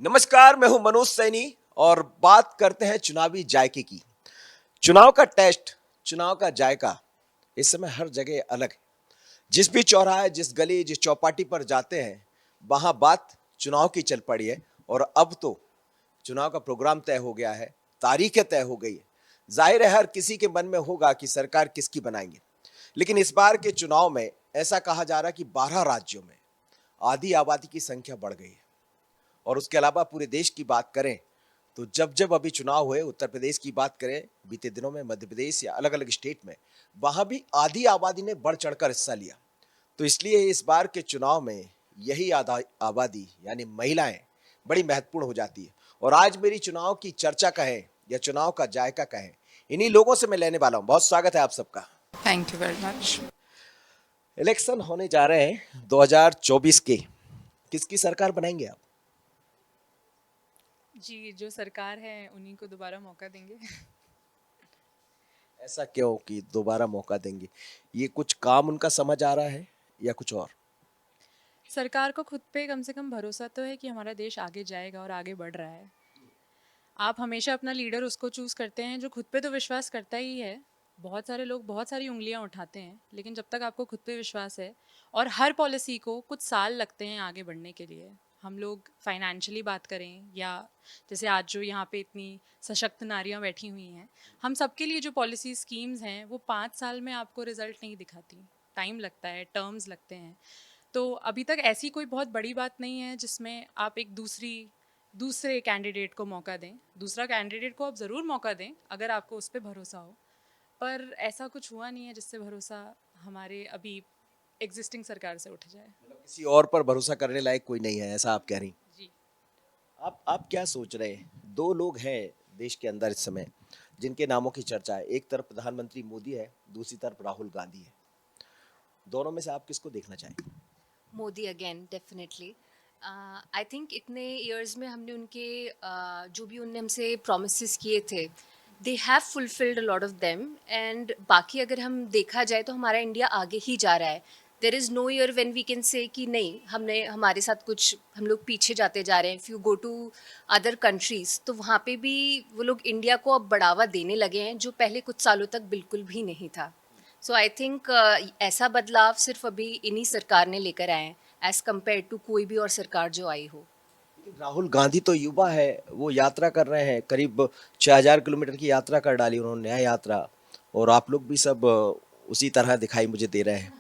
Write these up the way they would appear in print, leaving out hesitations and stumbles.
नमस्कार, मैं हूं मनोज सैनी और बात करते हैं चुनावी जायके की। चुनाव का टेस्ट, चुनाव का जायका इस समय हर जगह अलग है। जिस भी चौराहे, जिस गली, जिस चौपाटी पर जाते हैं, वहां बात चुनाव की चल पड़ी है। और अब तो चुनाव का प्रोग्राम तय हो गया है, तारीखें तय हो गई है। जाहिर है हर किसी के मन में होगा कि सरकार किसकी बनाएंगे। लेकिन इस बार के चुनाव में ऐसा कहा जा रहा है कि 12 राज्यों में आधी आबादी की संख्या बढ़ गई है। और उसके अलावा पूरे देश की बात करें तो जब जब अभी चुनाव हुए, उत्तर प्रदेश की बात करें बीते दिनों में, मध्य प्रदेश या अलग अलग स्टेट में, वहां भी आधी आबादी ने बढ़ चढ़कर हिस्सा लिया। तो इसलिए इस बार के चुनाव में यही आधा आबादी यानी महिलाएं बड़ी महत्वपूर्ण हो जाती है। और आज मेरी चुनाव की चर्चा कहें या चुनाव का जायका कहें, इन्हीं लोगों से मैं लेने वाला हूं। बहुत स्वागत है आप सबका। Thank you very much. Election होने जा रहे हैं 2024 के, किसकी सरकार बनाएंगे आप? जी, जो सरकार है उन्हीं को दोबारा मौका देंगे। ऐसा क्यों कि दोबारा मौका देंगे? ये कुछ काम उनका समझ आ रहा है या कुछ और? सरकार को खुद पे कम से कम भरोसा तो है कि हमारा देश आगे जाएगा और आगे बढ़ रहा है। आप हमेशा अपना लीडर उसको चूज़ करते हैं जो खुद पे तो विश्वास करता ही है। बहुत सारे लोग बहुत सारी उंगलियां उठाते हैं, लेकिन जब तक आपको खुद पे विश्वास है और हर पॉलिसी को कुछ साल लगते हैं आगे बढ़ने के लिए। हम लोग फाइनेंशियली बात करें या जैसे आज जो यहाँ पे इतनी सशक्त नारियाँ बैठी हुई हैं, हम सबके लिए जो पॉलिसी स्कीम्स हैं वो 5 साल में आपको रिजल्ट नहीं दिखाती। टाइम लगता है, टर्म्स लगते हैं। तो अभी तक ऐसी कोई बहुत बड़ी बात नहीं है जिसमें आप एक दूसरे कैंडिडेट को मौका दें। दूसरा कैंडिडेट को आप ज़रूर मौका दें अगर आपको उस पर भरोसा हो, पर ऐसा कुछ हुआ नहीं है जिससे भरोसा हमारे अभी एग्जिस्टिंग सरकार से उठ जाए। मतलब किसी और पर भरोसा करने लायक कोई नहीं है, ऐसा आप कह रही? जी। आप क्या सोच रहे हैं? दो लोग हैं देश के अंदर इस समय जिनके नामों की चर्चा है। एक तरफ प्रधानमंत्री मोदी है, दूसरी तरफ राहुल गांधी है। दोनों में से आप किसको देखना चाहेंगे? Modi again definitely. I think इतने इयर्स में हमने उनके जो भी उनने हमसे प्रोमिस किए थे, they have fulfilled a lot of them. And बाकी अगर हम देखा जाए तो हमारा इंडिया आगे ही जा रहा है। There is no year when we can say कि नहीं, हमने हमारे साथ कुछ हम लोग पीछे जाते जा रहे हैं। If you go to other countries तो वहाँ पे भी वो लोग इंडिया को अब बढ़ावा देने लगे हैं, जो पहले कुछ सालों तक बिल्कुल भी नहीं था। सो आई थिंक ऐसा बदलाव सिर्फ अभी इन्हीं सरकार ने लेकर आए हैं, एज कम्पेयर टू कोई भी और सरकार जो आई हो। लेकिन राहुल गांधी तो युवा है, वो यात्रा कर रहे हैं, करीब 6,000 किलोमीटर की यात्रा कर डाली उन्होंने, न्याय यात्रा। और आप लोग भी सब उसी तरह दिखाई मुझे दे रहे हैं।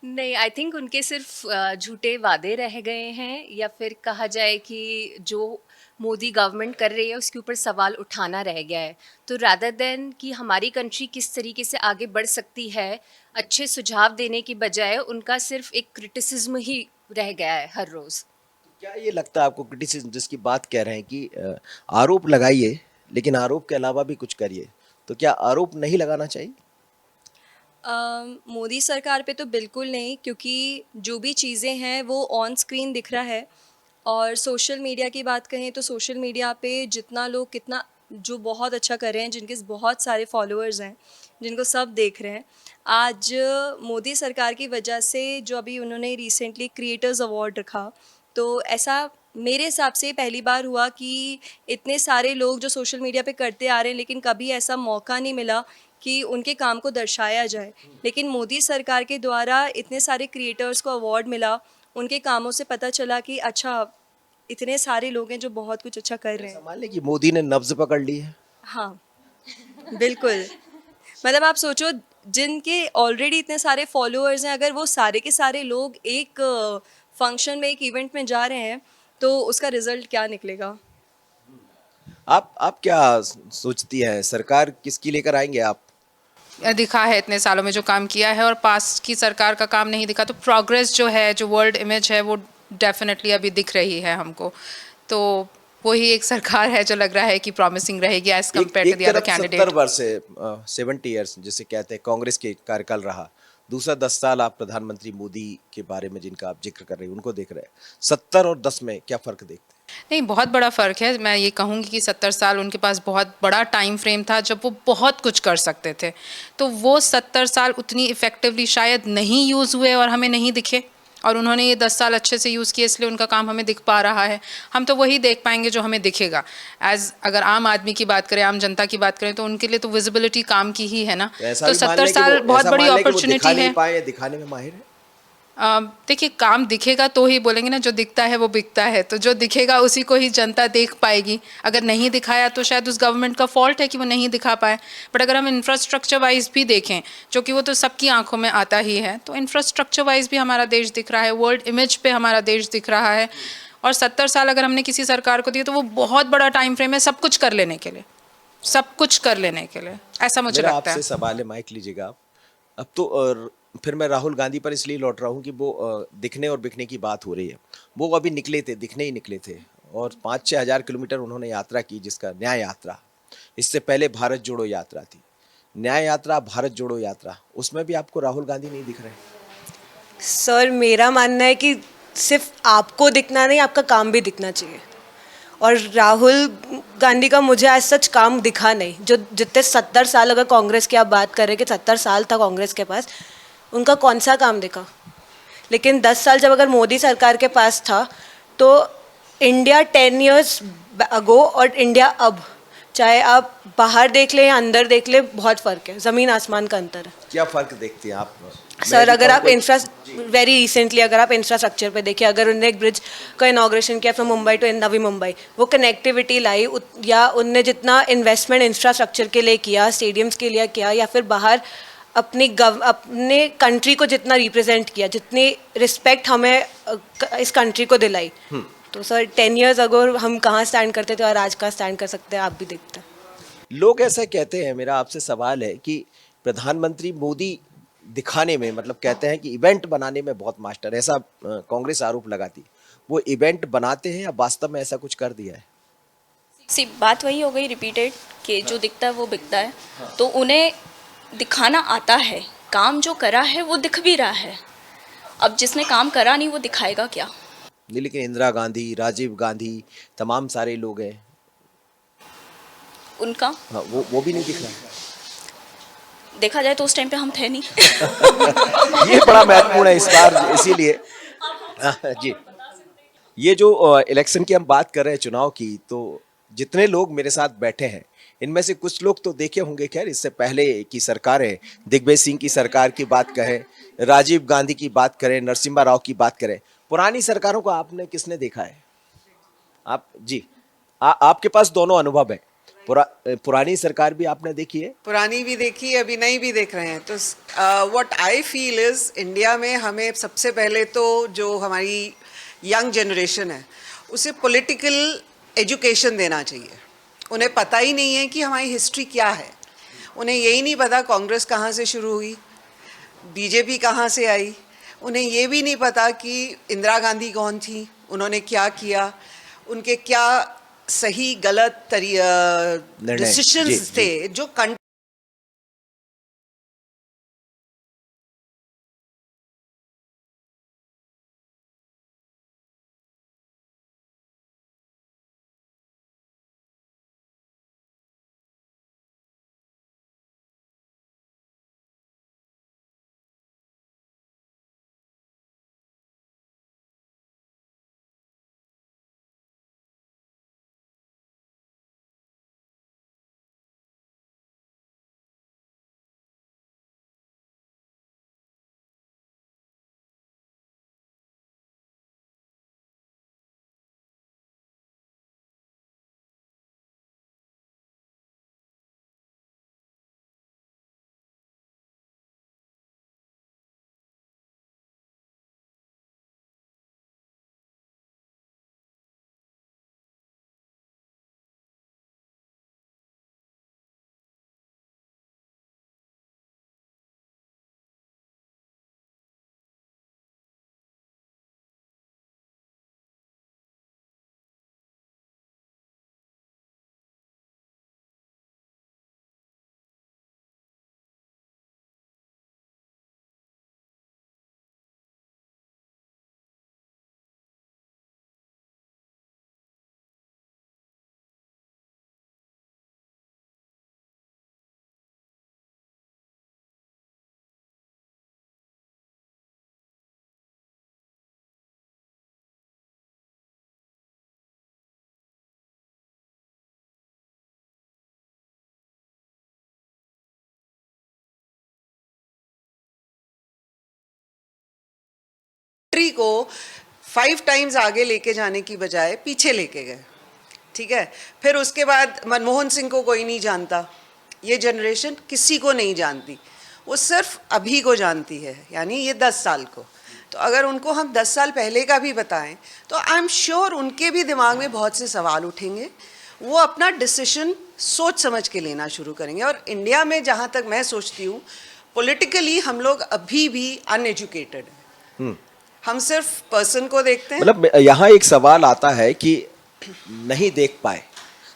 नहीं, आई थिंक उनके सिर्फ झूठे वादे रह गए हैं, या फिर कहा जाए कि जो मोदी गवर्नमेंट कर रही है उसके ऊपर सवाल उठाना रह गया है। तो रादर देन कि हमारी कंट्री किस तरीके से आगे बढ़ सकती है, अच्छे सुझाव देने की बजाय उनका सिर्फ एक क्रिटिसिज्म ही रह गया है हर रोज़। क्या ये लगता है आपको, क्रिटिसिज्म जिसकी बात कह रहे हैं कि आरोप लगाइए लेकिन आरोप के अलावा भी कुछ करिए, तो क्या आरोप नहीं लगाना चाहिए? मोदी सरकार पे तो बिल्कुल नहीं, क्योंकि जो भी चीज़ें हैं वो ऑन स्क्रीन दिख रहा है। और सोशल मीडिया की बात कहें तो सोशल मीडिया पे जितना लोग कितना जो बहुत अच्छा कर रहे हैं, जिनके बहुत सारे फॉलोअर्स हैं, जिनको सब देख रहे हैं। आज मोदी सरकार की वजह से जो अभी उन्होंने रिसेंटली क्रिएटर्स अवार्ड रखा, तो ऐसा मेरे हिसाब से पहली बार हुआ कि इतने सारे लोग जो सोशल मीडिया पे करते आ रहे हैं, लेकिन कभी ऐसा मौका नहीं मिला कि उनके काम को दर्शाया जाए। लेकिन मोदी सरकार के द्वारा इतने सारे क्रिएटर्स को अवार्ड मिला, उनके कामों से पता चला कि अच्छा इतने सारे लोग हैं जो बहुत कुछ अच्छा कर रहे ऐसा हैं। मान लें कि मोदी ने नब्ज पकड़ ली है। हाँ, बिल्कुल। मतलब आप सोचो, जिनके ऑलरेडी इतने सारे फॉलोअर्स हैं, अगर वो सारे के सारे लोग एक फंक्शन में, एक इवेंट में जा रहे हैं, तो उसका रिजल्ट क्या निकलेगा। आप क्या सोचती हैं, सरकार किसकी लेकर आएंगे आप? दिखा है इतने सालों में जो काम किया है, और पास की सरकार का काम नहीं दिखा, तो प्रोग्रेस जो है, जो वर्ल्ड इमेज है, वो डेफिनेटली अभी दिख रही है हमको। तो वही एक सरकार है जो लग रहा है कि प्रॉमिसिंग रहेगी एज कम्पेयर टू एक द अदर तरफ 70 कैंडिडेट। वर्ष है, 70 ईयर्स जिसे कहते हैं, कांग्रेस के कार्यकाल रहा। दूसरा 10 साल आप प्रधानमंत्री मोदी के बारे में जिनका आप जिक्र कर रहे हैं उनको देख रहे हैं। 70 और 10 में क्या फर्क देखते हैं? नहीं, बहुत बड़ा फ़र्क है। मैं ये कहूँगी कि 70 साल उनके पास बहुत बड़ा टाइम फ्रेम था जब वो बहुत कुछ कर सकते थे। तो वो 70 साल उतनी इफ़ेक्टिवली शायद नहीं यूज़ हुए और हमें नहीं दिखे। और उन्होंने ये 10 साल अच्छे से यूज़ किए, इसलिए उनका काम हमें दिख पा रहा है। हम तो वही देख पाएंगे जो हमें दिखेगा। अगर आम आदमी की बात करें, आम जनता की बात करें, तो उनके लिए तो विजिबिलिटी काम की ही है ना। तो ऐसा तो भी मान 70 लें कि साल वो बहुत ऐसा बड़ी मान लें कि वो दिखा अपॉर्चुनिटी नहीं है। पाए या दिखाने में माहिर है। देखिए, काम दिखेगा तो ही बोलेंगे ना, जो दिखता है वो बिकता है। तो जो दिखेगा उसी को ही जनता देख पाएगी। अगर नहीं दिखाया तो शायद उस गवर्नमेंट का फॉल्ट है कि वो नहीं दिखा पाए। बट अगर हम इंफ्रास्ट्रक्चर वाइज भी देखें, जो कि वो तो सबकी आंखों में आता ही है, तो इंफ्रास्ट्रक्चर वाइज भी हमारा देश दिख रहा है, वर्ल्ड इमेज पे हमारा देश दिख रहा है। और 70 साल अगर हमने किसी सरकार को दिए तो वो बहुत बड़ा टाइम फ्रेम है सब कुछ कर लेने के लिए, सब कुछ कर लेने के लिए, ऐसा मुझे मेरा लगता है। आपसे सवाल है, माइक लीजिएगा आप। अब तो फिर मैं राहुल गांधी पर इसलिए लौट रहा हूँ कि वो दिखने और बिकने की बात हो रही है। वो अभी निकले थे, दिखने ही निकले थे, और 5-6 हजार किलोमीटर उन्होंने यात्रा की, जिसका न्याय यात्रा। इससे पहले भारत जोड़ो यात्रा थी, न्याय यात्रा, भारत जोड़ो यात्रा, उसमें भी आपको राहुल गांधी नहीं दिख रहे हैं। सर मेरा मानना है कि सिर्फ आपको दिखना नहीं, आपका काम भी दिखना चाहिए। और राहुल गांधी का मुझे आज सच काम दिखा नहीं। जो जितने 70 साल अगर कांग्रेस की आप बात करें कि 70 साल था कांग्रेस के पास, उनका कौन सा काम दिखा। लेकिन 10 साल जब अगर मोदी सरकार के पास था, तो इंडिया 10 इयर्स अगो और इंडिया अब, चाहे आप बाहर देख लें या अंदर देख लें, बहुत फ़र्क है, ज़मीन आसमान का अंतर है। क्या फर्क देखते हैं आप? सर मैं भी अगर आप कहूँ वेरी रिसेंटली अगर आप इंफ्रास्ट्रक्चर पे देखिए, अगर उन्होंने एक ब्रिज का इनाग्रेशन किया फ्रॉम मुंबई टू नवी मुंबई, वो कनेक्टिविटी लाई, या उनने जितना इन्वेस्टमेंट इंफ्रास्ट्रक्चर के लिए किया, स्टेडियम्स के लिए किया, या फिर बाहर अपने कंट्री को जितना रिप्रेजेंट किया, जितनी रिस्पेक्ट हमें इस कंट्री को दिलाई, तो सर 10 इयर्स अगर हम कहाँ स्टैंड करते थे और आज कहाँ स्टैंड कर सकते हैं, आप भी देखते हैं। लोग ऐसा कहते हैं, मेरा आपसे सवाल है कि प्रधानमंत्री मोदी दिखाने में, मतलब कहते हैं कि इवेंट बनाने में बहुत मास्टर, ऐसा कांग्रेस आरोप लगाती है। वो इवेंट बनाते हैं या वास्तव में ऐसा कुछ कर दिया है? सी बात वही हो गई रिपीटेड, कि जो दिखता है वो बिकता है। तो उन्हें दिखाना आता है, काम जो करा है वो दिख भी रहा है। अब जिसने काम करा नहीं वो दिखाएगा क्या। नहीं, लेकिन इंदिरा गांधी, राजीव गांधी, तमाम सारे लोग हैं। उनका हाँ, वो भी नहीं दिख रहा है। देखा जाए तो उस टाइम पे हम थे नहीं। ये बड़ा महत्वपूर्ण है इस बार, इसीलिए जी। ये जो इलेक्शन की हम बात कर रहे हैं, चुनाव की, तो जितने लोग मेरे साथ बैठे हैं, इनमें से कुछ लोग तो देखे होंगे, खैर इससे पहले की सरकारें, दिग्विजय सिंह की सरकार की बात करें, राजीव गांधी की बात करें, नरसिम्हा राव की बात करें, पुरानी सरकारों को आपने किसने देखा है? आप जी, आपके पास दोनों अनुभव है। पुरानी सरकार भी आपने देखी है? पुरानी भी देखी है, अभी नई भी देख रहे हैं। तो what I feel is, India में हमें सबसे पहले तो जो हमारी यंग जनरेशन है उसे पॉलिटिकल एजुकेशन देना चाहिए। उन्हें पता ही नहीं है कि हमारी हिस्ट्री क्या है। उन्हें यही नहीं पता कांग्रेस कहाँ से शुरू हुई, बीजेपी कहाँ से आई। उन्हें ये भी नहीं पता कि इंदिरा गांधी कौन थी, उन्होंने क्या किया, उनके क्या सही गलत निर्णय, जी, डिसीशंस जी। थे जो कंट्री को 5 टाइम्स आगे लेके जाने की बजाय पीछे लेके गए, ठीक है। फिर उसके बाद मनमोहन सिंह को कोई नहीं जानता, ये जनरेशन किसी को नहीं जानती, वो सिर्फ अभी को जानती है, यानी ये 10 साल को। तो अगर उनको हम 10 साल पहले का भी बताएं तो आई एम श्योर उनके भी दिमाग में बहुत से सवाल उठेंगे, वो अपना डिसीजन सोच समझ के लेना शुरू करेंगे। और इंडिया में जहाँ तक मैं सोचती हूँ, पॉलिटिकली हम लोग अभी भी अनएजुकेटेड हैं। हम सिर्फ पर्सन को देखते हैं। मतलब यहाँ एक सवाल आता है कि नहीं देख पाए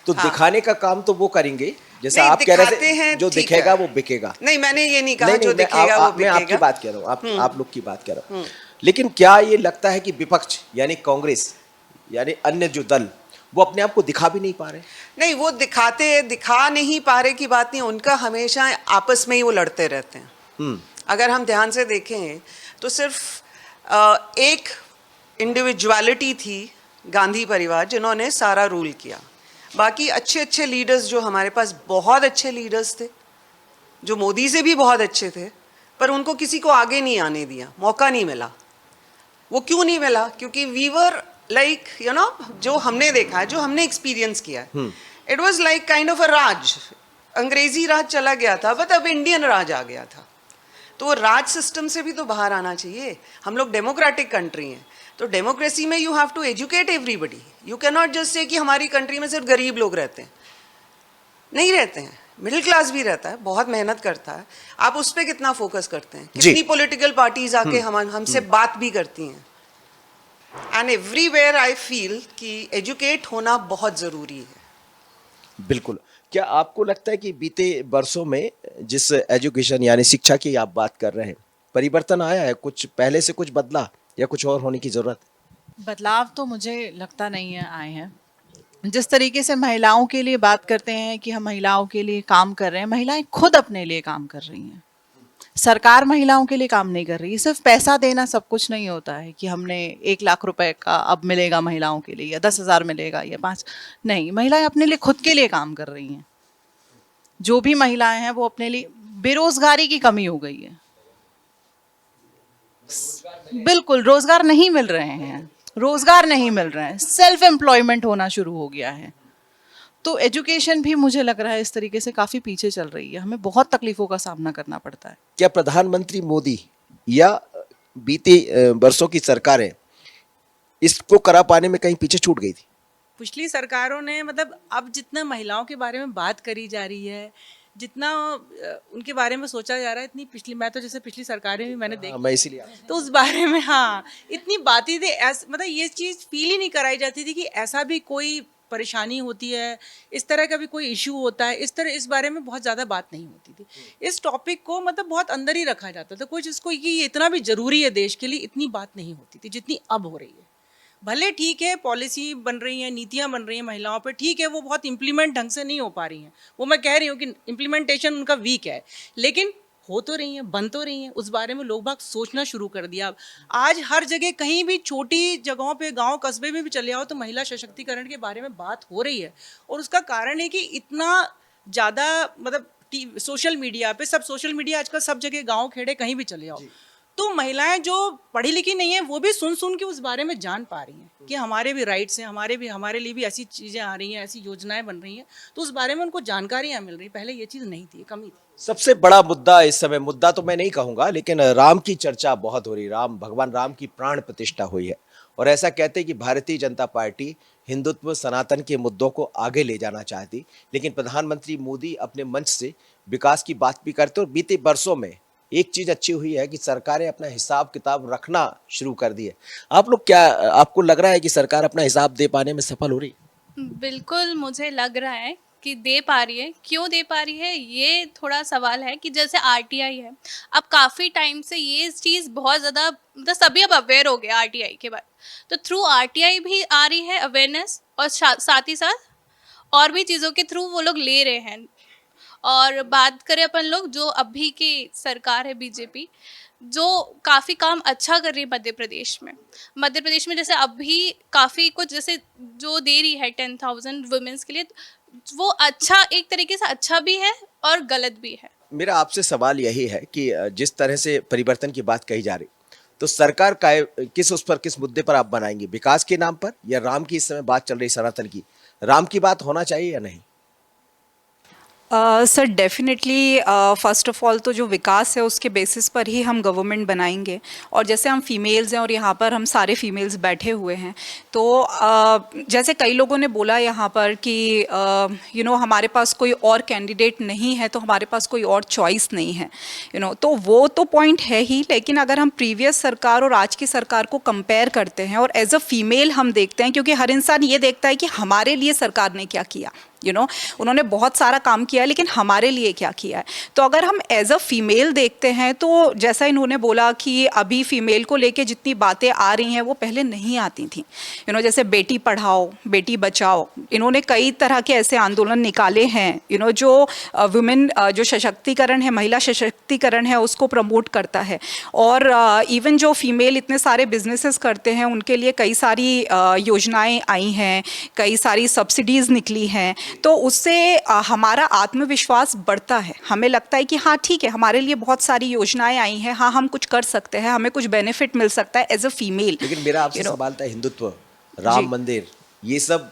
तो हाँ। दिखाने का काम तो वो करेंगे, जैसे नहीं, आप कह रहे दिखाते थे हैं, जो ठीक दिखेगा है। वो बिकेगा। नहीं, मैंने ये नहीं कहा नहीं, जो नहीं, दिखेगा वो मैं आपकी बिकेगा। बात कह रहा हूँ, आप लोग की बात कह रहा हूँ। लेकिन क्या ये लगता है कि विपक्ष यानी कांग्रेस यानी अन्य जो दल वो अपने आप को दिखा भी नहीं पा रहे? नहीं, वो दिखा नहीं पा रहे की बात नहीं, उनका हमेशा आपस में ही वो लड़ते रहते हैं। अगर हम ध्यान से देखें तो सिर्फ एक इंडिविजुअलिटी थी, गांधी परिवार, जिन्होंने सारा रूल किया। बाकी अच्छे अच्छे लीडर्स जो हमारे पास, बहुत अच्छे लीडर्स थे, जो मोदी से भी बहुत अच्छे थे, पर उनको किसी को आगे नहीं आने दिया, मौका नहीं मिला। वो क्यों नहीं मिला? क्योंकि वी वर लाइक जो हमने देखा है, जो हमने एक्सपीरियंस किया है, it was like kind of a raj. अंग्रेजी राज चला गया था, बट अब इंडियन राज आ गया था। तो वो राज सिस्टम से भी तो बाहर आना चाहिए। हम लोग डेमोक्रेटिक कंट्री हैं, तो डेमोक्रेसी में you have to educate everybody. You can not just say कि हमारी कंट्री में सिर्फ गरीब लोग रहते हैं, नहीं रहते हैं, मिडिल क्लास भी रहता है, बहुत मेहनत करता है। आप उस पर कितना फोकस करते हैं? कितनी पॉलिटिकल पार्टीज आके हमसे बात भी करती हैं। एंड एवरीवेयर आई फील कि एजुकेट होना बहुत ज़रूरी है। बिल्कुल। क्या आपको लगता है कि बीते वर्षों में जिस एजुकेशन यानी शिक्षा की आप बात कर रहे हैं, परिवर्तन आया है? कुछ पहले से कुछ बदला या कुछ और होने की जरूरत? बदलाव तो मुझे लगता नहीं है आए हैं। जिस तरीके से महिलाओं के लिए बात करते हैं कि हम महिलाओं के लिए काम कर रहे हैं, महिलाएं खुद अपने लिए काम कर रही हैं। सरकार महिलाओं के लिए काम नहीं कर रही है। सिर्फ पैसा देना सब कुछ नहीं होता है कि हमने 1 लाख रुपए का अब मिलेगा महिलाओं के लिए, या 10,000 मिलेगा, या 5। नहीं, महिलाएं अपने लिए खुद के लिए काम कर रही हैं। जो भी महिलाएं हैं वो अपने लिए, बेरोजगारी की कमी हो गई है, बिल्कुल रोजगार नहीं मिल रहे हैं, रोजगार नहीं मिल रहे हैं, सेल्फ एम्प्लॉयमेंट होना शुरू हो गया है। तो एजुकेशन भी मुझे लग रहा है इस तरीके से काफ़ी पीछे चल रही है, हमें बहुत तकलीफों का सामना करना पड़ता है। क्या प्रधानमंत्री मोदी या बीते वर्षों की सरकारें इसको करा पाने में कहीं पीछे छूट गई थी? पिछली सरकारों ने, मतलब अब जितना महिलाओं के बारे में बात करी जा रही है, जितना उनके बारे में सोचा जा रहा है, इतनी पिछली, मैं तो जैसे पिछली सरकारें भी मैंने देखी, मैं इसीलिए तो उस बारे में इतनी बातें थी, मतलब ये चीज़ फील ही नहीं कराई जाती थी कि ऐसा भी कोई परेशानी होती है, इस तरह का भी कोई इशू होता है, इस बारे में बहुत ज़्यादा बात नहीं होती थी। इस टॉपिक को मतलब बहुत अंदर ही रखा जाता था, कुछ इसको कि ये इतना भी ज़रूरी है देश के लिए, इतनी बात नहीं होती थी जितनी अब हो रही है। भले ठीक है, पॉलिसी बन रही हैं, नीतियां बन रही हैं महिलाओं पे, ठीक है, वो बहुत इम्प्लीमेंट ढंग से नहीं हो पा रही हैं, वो मैं कह रही हूँ कि इम्प्लीमेंटेशन उनका वीक है, लेकिन हो तो रही हैं, बन तो रही हैं। उस बारे में लोग बाग सोचना शुरू कर दिया। आज हर जगह, कहीं भी छोटी जगहों पे, गांव कस्बे में भी चले आओ तो महिला सशक्तिकरण के बारे में बात हो रही है। और उसका कारण है कि इतना ज़्यादा, मतलब सोशल मीडिया पे, सब सोशल मीडिया आजकल सब जगह, गाँव खेड़े कहीं भी चले आओ, तो महिलाएं जो पढ़ी लिखी नहीं है वो भी सुन सुन के उस बारे में जान पा रही हैं कि हमारे भी राइट्स हैं, हमारे लिए भी ऐसी चीज़ें आ रही हैं, ऐसी योजनाएं बन रही हैं, तो उस बारे में उनको जानकारियां मिल रही। पहले ये चीज़ नहीं थी, कमी थी। सबसे बड़ा मुद्दा इस समय, मुद्दा तो मैं नहीं कहूंगा, लेकिन राम की चर्चा बहुत हो रही। भगवान राम की प्राण प्रतिष्ठा हुई है, और ऐसा कहते हैं कि भारतीय जनता पार्टी हिंदुत्व, सनातन के मुद्दों को आगे ले जाना चाहती, लेकिन प्रधानमंत्री मोदी अपने मंच से विकास की बात भी करते। और बीते वर्षों में एक चीज अच्छी हुई है कि सरकारें अपना हिसाब किताब रखना शुरू कर दी है। आपको लग रहा है कि सरकार अपना हिसाब दे पाने में सफल हो रही है? बिल्कुल, मुझे लग रहा है कि दे पा रही है। क्यों दे पा रही है, ये थोड़ा सवाल है कि जैसे आरटीआई है, अब काफ़ी टाइम से ये चीज़ बहुत ज़्यादा, मतलब सभी अब अवेयर हो गए आरटीआई के बाद, तो थ्रू आरटीआई भी आ रही है अवेयरनेस, और साथ ही साथ और भी चीज़ों के थ्रू वो लोग ले रहे हैं। और बात करें अपन लोग, जो अभी की सरकार है बीजेपी, जो काफ़ी काम अच्छा कर रही है मध्य प्रदेश में जैसे अभी काफ़ी कुछ जैसे जो दे रही है 10,000 वुमेन्स के लिए, वो अच्छा, एक तरीके से अच्छा भी है और गलत भी है। मेरा आपसे सवाल यही है कि जिस तरह से परिवर्तन की बात कही जा रही, तो सरकार का किस उस पर, किस मुद्दे पर आप बनाएंगे? विकास के नाम पर, या राम की इस समय बात चल रही सनातन की, राम की बात होना चाहिए या नहीं? Sir definitely first of all तो जो विकास है उसके बेसिस पर ही हम गवर्नमेंट बनाएंगे। और जैसे हम फीमेल्स हैं और यहाँ पर हम सारे फीमेल्स बैठे हुए हैं, तो जैसे कई लोगों ने बोला यहाँ पर कि हमारे पास कोई और कैंडिडेट नहीं है, तो हमारे पास कोई और चॉइस नहीं है, तो वो तो पॉइंट है ही। लेकिन अगर हम प्रीवियस सरकार और आज की सरकार को कंपेयर करते हैं और एज अ फीमेल हम देखते हैं, क्योंकि हर इंसान ये देखता है कि हमारे लिए सरकार ने क्या किया, उन्होंने बहुत सारा काम किया है, लेकिन हमारे लिए क्या किया है। तो अगर हम एज अ फीमेल देखते हैं, तो जैसा इन्होंने बोला कि अभी फीमेल को लेके जितनी बातें आ रही हैं वो पहले नहीं आती थी। जैसे बेटी पढ़ाओ, बेटी बचाओ, इन्होंने कई तरह के ऐसे आंदोलन निकाले हैं जो वुमेन जो सशक्तिकरण है, महिला सशक्तिकरण है, उसको प्रमोट करता है। और इवन जो फीमेल इतने सारे बिजनेसेस करते हैं, उनके लिए कई सारी योजनाएं आई हैं, कई सारी सब्सिडीज़ निकली हैं, तो उससे हमारा आत्मविश्वास बढ़ता है। हमें लगता है कि हाँ ठीक है, हमारे लिए बहुत सारी योजनाएं आई हैं, हाँ हम कुछ कर सकते हैं, हमें कुछ बेनिफिट मिल सकता है एज अ फीमेल। लेकिन मेरा आपसे सवाल था, हिंदुत्व, राम मंदिर, ये सब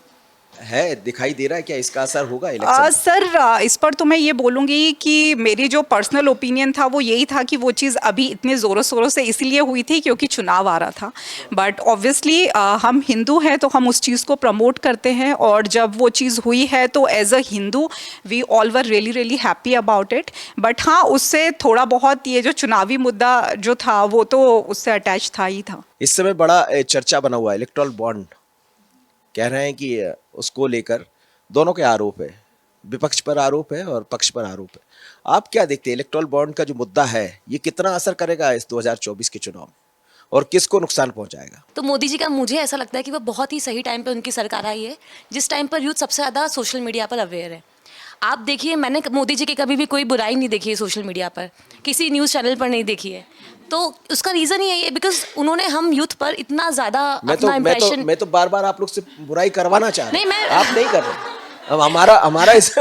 है, दिखाई दे रहा है क्या? इसका असर होगा इलेक्शन? सर इस पर तो मैं ये बोलूँगी कि मेरी जो पर्सनल ओपिनियन था वो यही था कि वो चीज़ अभी इतने ज़ोरों शोरों से इसलिए हुई थी क्योंकि चुनाव आ रहा था। बट ऑब्वियसली हम हिंदू हैं तो हम उस चीज़ को प्रमोट करते हैं, और जब वो चीज़ हुई है तो as a Hindu we all were really really happy about it. But हाँ, उससे थोड़ा बहुत ये जो चुनावी मुद्दा जो था वो तो उससे अटैच था ही था। इस समय बड़ा चर्चा बना हुआ है इलेक्टोरल बॉन्ड, कह रहे हैं कि उसको लेकर दोनों के आरोप है, विपक्ष पर आरोप है और पक्ष पर आरोप है। आप क्या देखते हैं, इलेक्टोरल बॉन्ड का जो मुद्दा है ये कितना असर करेगा इस 2024 के चुनाव में, और किसको नुकसान पहुंचाएगा? तो मोदी जी का मुझे ऐसा लगता है कि वो बहुत ही सही टाइम पे उनकी सरकार आई है, जिस टाइम पर यूथ सबसे ज़्यादा सोशल मीडिया पर अवेयर है। आप देखिए, मैंने मोदी जी की कभी भी कोई बुराई नहीं देखी है सोशल मीडिया पर, किसी न्यूज़ चैनल पर नहीं देखी है। तो उसका रीज़न यही है बिकॉज उन्होंने हम यूथ पर इतना ज़्यादा अपना इम्प्रेशन। मैं तो बार बार आप लोग से बुराई करवाना चाह रहा हूं। नहीं, आप नहीं कर रहे। अब हमारा इस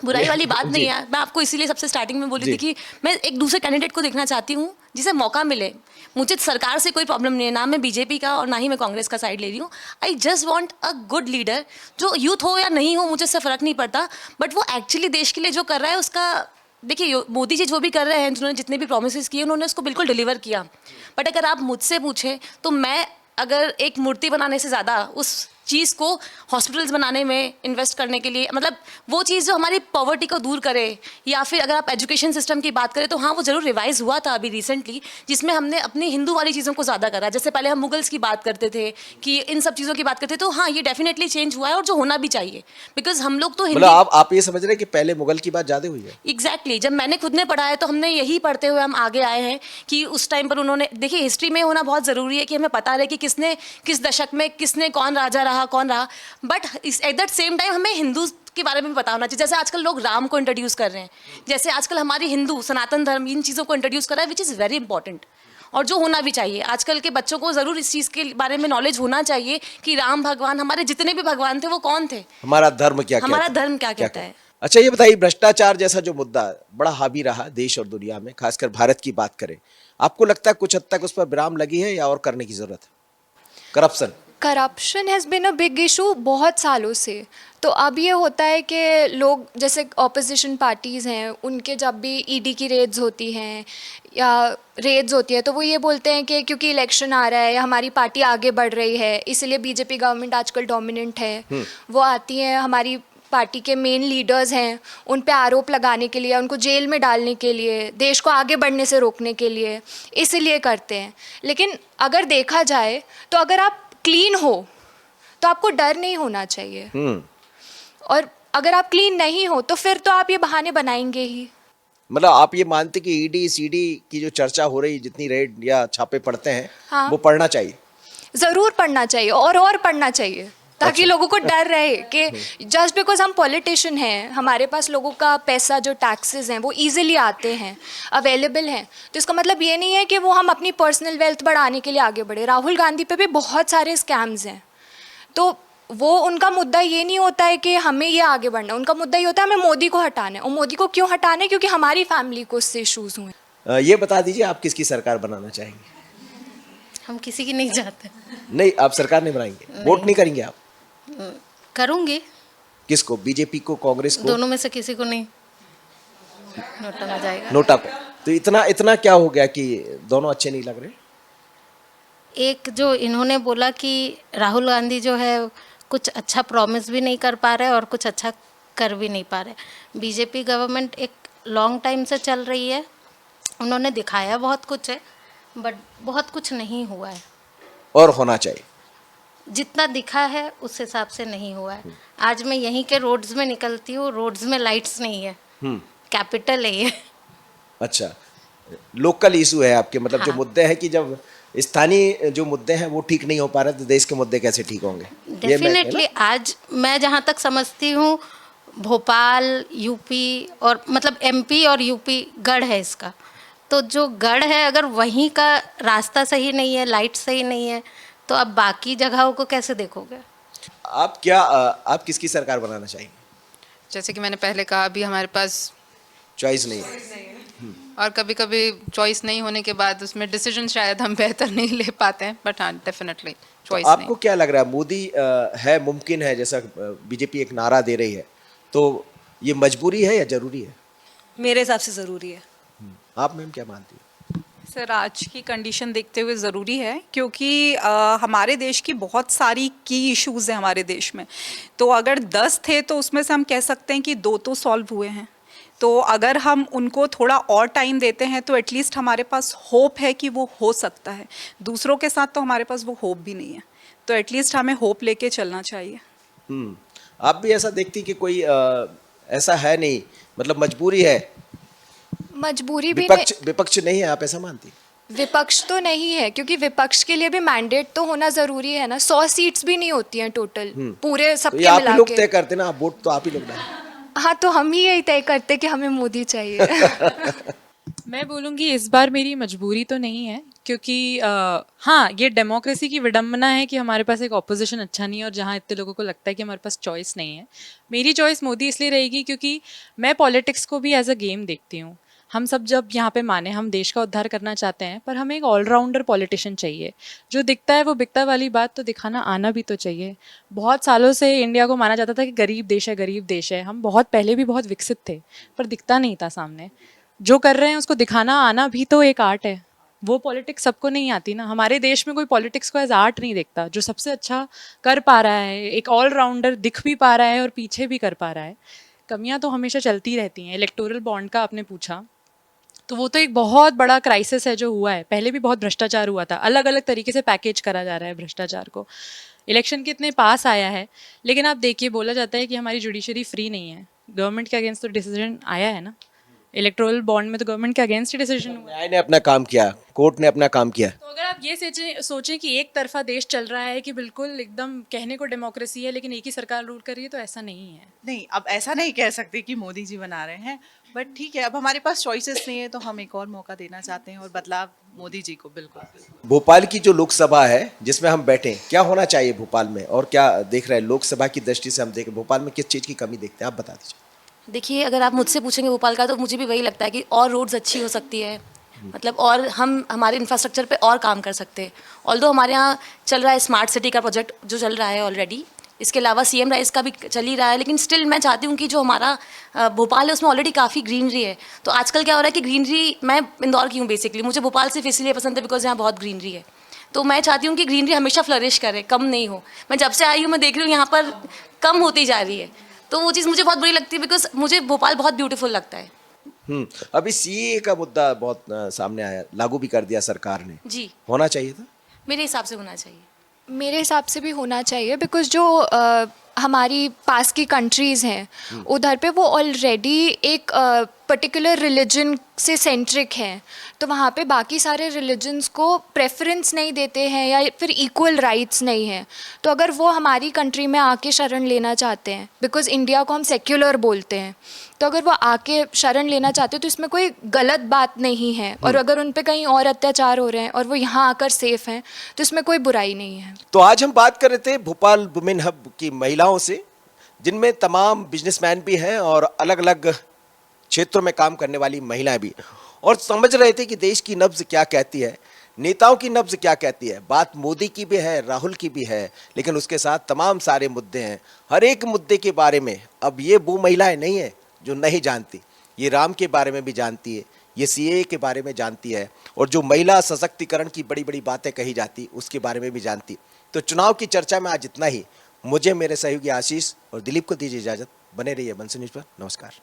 बुराई वाली बात नहीं है। मैं आपको इसीलिए सबसे स्टार्टिंग में बोली थी कि मैं एक दूसरे कैंडिडेट को देखना चाहती हूँ जिसे मौका मिले। मुझे सरकार से कोई प्रॉब्लम नहीं है, ना मैं बीजेपी का और ना ही मैं कांग्रेस का साइड ले रही हूँ। I just want a good leader, जो यूथ हो या नहीं हो मुझे इससे फ़र्क नहीं पड़ता, बट वो एक्चुअली देश के लिए जो कर रहा है उसका, देखिए मोदी जी जो भी कर रहे हैं, जिन्होंने जितने भी प्रोमिस किए उन्होंने उसको बिल्कुल डिलीवर किया। बट अगर आप मुझसे पूछें तो मैं अगर एक मूर्ति बनाने से ज़्यादा उस चीज़ को हॉस्पिटल्स बनाने में इन्वेस्ट करने के लिए, मतलब वो चीज़ जो हमारी पॉवर्टी को दूर करे, या फिर अगर आप एजुकेशन सिस्टम की बात करें तो हाँ वो ज़रूर रिवाइज हुआ था अभी रिसेंटली, जिसमें हमने अपनी हिंदू वाली चीज़ों को ज़्यादा करा। जैसे पहले हम मुगल्स की बात करते थे कि इन सब चीज़ों की बात करते, तो हाँ ये डेफिनेटली चेंज हुआ है और जो होना भी चाहिए, बिकॉज हम लोग तो मतलब आप ये समझ रहे हैं कि पहले मुगल की बात ज़्यादा हुई है? एग्जैक्टली जब मैंने खुद ने पढ़ा है तो हमने यही पढ़ते हुए हम आगे आए हैं कि उस टाइम पर उन्होंने, देखिए हिस्ट्री में होना बहुत ज़रूरी है कि हमें पता रहे कि किसने किस दशक में किसने कौन राजा रहा, कौन रहा, but at that same time हमें हिंदू के बारे में भी पता होना चाहिए। जैसे आजकल लोग राम को इंट्रोड्यूस कर रहे हैं, जैसे आजकल हमारी हिंदू सनातन धर्म इन चीज़ों को इंट्रोड्यूस कर रहा है, विच इज़ वेरी इंपॉर्टेंट, और जो होना भी चाहिए। आजकल के बच्चों को ज़रूर इस चीज़ के बारे में नॉलेज होना चाहिए कि राम भगवान, हमारे जितने भी भगवान थे वो कौन थे, हमारा धर्म क्या हमारा कहता है? धर्म क्या कहता है। अच्छा ये बताइए, भ्रष्टाचार जैसा जो मुद्दा बड़ा हावी रहा देश और दुनिया में, खासकर भारत की बात करें, आपको लगता है कुछ हद तक उस पर विराम लगी है या और करने की जरूरत है? Corruption has been a big issue बहुत सालों से। तो अब ये होता है कि लोग, जैसे ऑपोजिशन पार्टीज़ हैं, उनके जब भी ईडी की रेड्स होती हैं या रेड्स होती है तो वो ये बोलते हैं कि क्योंकि इलेक्शन आ रहा है या हमारी पार्टी आगे बढ़ रही है इसलिए बीजेपी गवर्नमेंट आजकल डोमिनेंट है। वो आती हैं, हमारी पार्टी के मेन लीडर्स हैं, उन पे आरोप लगाने के लिए, उनको जेल में डालने के लिए, देश को आगे बढ़ने से रोकने के लिए, इसीलिए करते हैं। लेकिन अगर देखा जाए तो अगर आप क्लीन हो तो आपको डर नहीं होना चाहिए, और अगर आप क्लीन नहीं हो तो फिर तो आप ये बहाने बनाएंगे ही। मतलब आप ये मानते कि ईडी सीडी की जो चर्चा हो रही, जितनी रेड या छापे पड़ते हैं, हाँ, वो पढ़ना चाहिए? ज़रूर पढ़ना चाहिए और पढ़ना चाहिए, ताकि लोगों को डर रहे कि जस्ट बिकॉज हम पॉलिटिशियन हैं, हमारे पास लोगों का पैसा जो टैक्सेस हैं वो इजीली आते हैं, अवेलेबल हैं, तो इसका मतलब ये नहीं है कि वो हम अपनी पर्सनल वेल्थ बढ़ाने के लिए आगे बढ़े। राहुल गांधी पे भी बहुत सारे स्कैम्स हैं, तो वो उनका मुद्दा ये नहीं होता है कि हमें ये आगे बढ़ना, उनका मुद्दा ये होता है हमें मोदी को हटाना है। और मोदी को क्यों हटाना है? क्योंकि हमारी फैमिली को इससे इशूज़ हुए। ये बता दीजिए, आप किसकी सरकार बनाना चाहेंगे? हम किसी की नहीं चाहते। नहीं, आप सरकार नहीं बनाएंगे, वोट नहीं करेंगे आप? करूँगी, किसको? बीजेपी को, कांग्रेस को? दोनों में से किसी को नहीं। नोटा हो जाएगा। नोटा को। तो इतना इतना क्या हो गया कि दोनों अच्छे नहीं लग रहे? एक जो इन्होंने बोला कि राहुल गांधी जो है कुछ अच्छा प्रॉमिस भी नहीं कर पा रहे और कुछ अच्छा कर भी नहीं पा रहे। बीजेपी गवर्नमेंट एक लॉन्ग टाइम से चल रही है, उन्होंने दिखाया बहुत कुछ है बट बहुत कुछ नहीं हुआ है। और होना चाहिए। जितना दिखा है उस हिसाब से नहीं हुआ है। आज मैं यहीं के रोड्स में निकलती हूँ, रोड्स में लाइट्स नहीं है, कैपिटल है ये। अच्छा, लोकल इशू है आपके, मतलब जो हाँ। मुद्दे हैं कि जब स्थानीय जो मुद्दे हैं वो ठीक नहीं हो पा रहे तो देश के मुद्दे कैसे ठीक होंगे? ये मैं- डेफिनेटली आज मैं जहाँ तक समझती हूँ भोपाल, यूपी और मतलब एमपी और यूपी गढ़ है इसका। तो जो गढ़ है अगर वहीं का रास्ता सही नहीं है, लाइट सही नहीं है, तो अब बाकी जगहों को कैसे देखोगे? आप किसकी सरकार बनाना चाहेंगे? जैसे कि मैंने पहले कहा, अभी हमारे पास चॉइस नहीं है। और कभी कभी चॉइस नहीं होने के बाद उसमें डिसीजन शायद हम बेहतर नहीं ले पाते हैं, बट हाँ डेफिनेटली तो चॉइस आपको क्या लग रहा है, मोदी है मुमकिन है, जैसा बीजेपी एक नारा दे रही है, तो ये मजबूरी है या जरूरी है? मेरे हिसाब से ज़रूरी है। आप मैम क्या मानती है? सर, आज की कंडीशन देखते हुए ज़रूरी है, क्योंकि हमारे देश की बहुत सारी की इश्यूज़ हैं हमारे देश में। तो अगर 10 थे तो उसमें से हम कह सकते हैं कि 2 तो सॉल्व हुए हैं। तो अगर हम उनको थोड़ा और टाइम देते हैं तो एटलीस्ट हमारे पास होप है कि वो हो सकता है। दूसरों के साथ तो हमारे पास वो होप भी नहीं है, तो एटलीस्ट हमें होप लेके चलना चाहिए। आप भी ऐसा देखती कि कोई ऐसा है नहीं, मतलब मजबूरी है, मजबूरी भी विपक्ष नहीं है, आप ऐसा मानती? विपक्ष तो नहीं है, क्योंकि विपक्ष के लिए भी मैंडेट तो होना जरूरी है ना। 100 सीट्स भी नहीं होती हैं टोटल पूरे तो ये सबके आप ही मिला लोग के। तय करते ना, वोट तो आप ही लोग डालें। हाँ, तो हम ही यही तय करते कि हमें मोदी चाहिए। मैं बोलूँगी इस बार मेरी मजबूरी तो नहीं है, क्योंकि हाँ ये डेमोक्रेसी की विडंबना है कि हमारे पास एक ऑपोजिशन अच्छा नहीं है और जहाँ इतने लोगों को लगता है कि हमारे पास चॉइस नहीं है। मेरी चॉइस मोदी इसलिए रहेगी क्योंकि मैं पॉलिटिक्स को भी एज अ गेम देखती हूँ। हम सब जब यहाँ पे माने हम देश का उद्धार करना चाहते हैं, पर हमें एक ऑलराउंडर पॉलिटिशियन चाहिए। जो दिखता है वो बिकता वाली बात तो दिखाना आना भी तो चाहिए। बहुत सालों से इंडिया को माना जाता था कि गरीब देश है, गरीब देश है। हम बहुत पहले भी बहुत विकसित थे, पर दिखता नहीं था सामने। जो कर रहे हैं उसको दिखाना आना भी तो एक आर्ट है। वो पॉलिटिक्स सबको नहीं आती ना। हमारे देश में कोई पॉलिटिक्स को एज आर्ट नहीं देखता। जो सबसे अच्छा कर पा रहा है, एक ऑलराउंडर दिख भी पा रहा है और पीछे भी कर पा रहा है। कमियां तो हमेशा चलती रहती हैं। इलेक्टोरल बॉन्ड का आपने पूछा, तो वो तो एक बहुत बड़ा क्राइसिस है जो हुआ है। पहले भी बहुत भ्रष्टाचार हुआ था, अलग अलग तरीके से पैकेज करा जा रहा है भ्रष्टाचार को। इलेक्शन के इतने पास आया है, लेकिन आप देखिए बोला जाता है कि हमारी जुडिशरी फ्री नहीं है। गवर्नमेंट के अगेंस्ट तो डिसीजन आया है ना। इलेक्टोरल बॉन्ड में तो गवर्नमेंट के अगेंस्ट ही डिसीजन हुआ। न्याय ने अपना काम किया, कोर्ट ने अपना काम किया। तो अगर आप ये सोचें कि एक तरफा देश चल रहा है, कि बिल्कुल एकदम कहने को डेमोक्रेसी है लेकिन एक ही सरकार रूल कर रही है, तो ऐसा नहीं है। नहीं, अब ऐसा नहीं कह सकते कि मोदी जी बना रहे हैं, बट ठीक है, अब हमारे पास चॉइसेस नहीं है तो हम एक और मौका देना चाहते हैं और बदलाव मोदी जी को बिल्कुल। भोपाल की जो लोकसभा है जिसमें हम बैठे, क्या होना चाहिए भोपाल में, और क्या देख रहे हैं लोकसभा की दृष्टि से? हम देखें भोपाल में किस चीज़ की कमी देखते हैं, आप बता दीजिए। देखिए, अगर आप मुझसे पूछेंगे भोपाल का, तो मुझे भी वही लगता है कि और रोड्स अच्छी हो सकती है, मतलब और हम हमारे इंफ्रास्ट्रक्चर पे और काम कर सकते हैं। ऑल्दो हमारे यहाँ चल रहा है स्मार्ट सिटी का प्रोजेक्ट जो चल रहा है ऑलरेडी, इसके अलावा CM राइज का भी चल ही रहा है, लेकिन स्टिल मैं चाहती हूँ कि जो हमारा भोपाल है उसमें ऑलरेडी काफ़ी ग्रीनरी है। तो आजकल क्या हो रहा है कि ग्रीनरी, मैं इंदौर की हूँ बेसिकली, मुझे भोपाल सिर्फ इसलिए पसंद है बिकॉज यहाँ बहुत ग्रीनरी है। तो मैं चाहती हूँ कि ग्रीनरी हमेशा फ्लरिश करे, कम नहीं हो। मैं जब से आई हूँ मैं देख रही हूँ यहाँ पर कम होती जा रही है, तो वो चीज़ मुझे बहुत बुरी लगती है, बिकॉज मुझे भोपाल बहुत ब्यूटीफुल लगता है। अभी CAA का मुद्दा बहुत सामने आया, लागू भी कर दिया सरकार ने। जी, होना चाहिए था? मेरे हिसाब से होना चाहिए। मेरे हिसाब से भी होना चाहिए, बिकॉज जो हमारी पास की कंट्रीज़ हैं उधर पे वो ऑलरेडी एक पर्टिकुलर रिलीजन से सेंट्रिक हैं, तो वहाँ पे बाकी सारे रिलीजन्स को प्रेफरेंस नहीं देते हैं या फिर इक्वल राइट्स नहीं हैं। तो अगर वो हमारी कंट्री में आके शरण लेना चाहते हैं, बिकॉज इंडिया को हम सेक्युलर बोलते हैं, तो अगर वो आके शरण लेना चाहते हैं तो इसमें कोई गलत बात नहीं है। और अगर उन पे कहीं और अत्याचार हो रहे हैं और वो यहाँ आकर सेफ हैं तो इसमें कोई बुराई नहीं है। तो आज हम बात कर रहे थे भोपाल वुमेन हब की महिलाओं से, जिनमें तमाम बिजनेसमैन भी हैं और अलग अलग क्षेत्रों में काम करने वाली महिलाएं भी, और समझ रहे थे कि देश की नब्ज क्या कहती है। नेताओं की नब्ज क्या कहती है। बात मोदी की भी है, राहुल की भी है, लेकिन उसके साथ तमाम सारे मुद्दे हैं। हर एक मुद्दे के बारे में अब ये वो महिलाएं नहीं है जो नहीं जानती, ये राम के बारे में भी जानती है, ये सीए के बारे में जानती है, और जो महिला सशक्तिकरण की बड़ी बड़ी बातें कही जाती उसके बारे में भी जानती। तो चुनाव की चर्चा में आज इतना ही। मुझे, मेरे सहयोगी आशीष और दिलीप को दीजिए इजाजत। बने रहिए बंसी न्यूज़ पर। नमस्कार।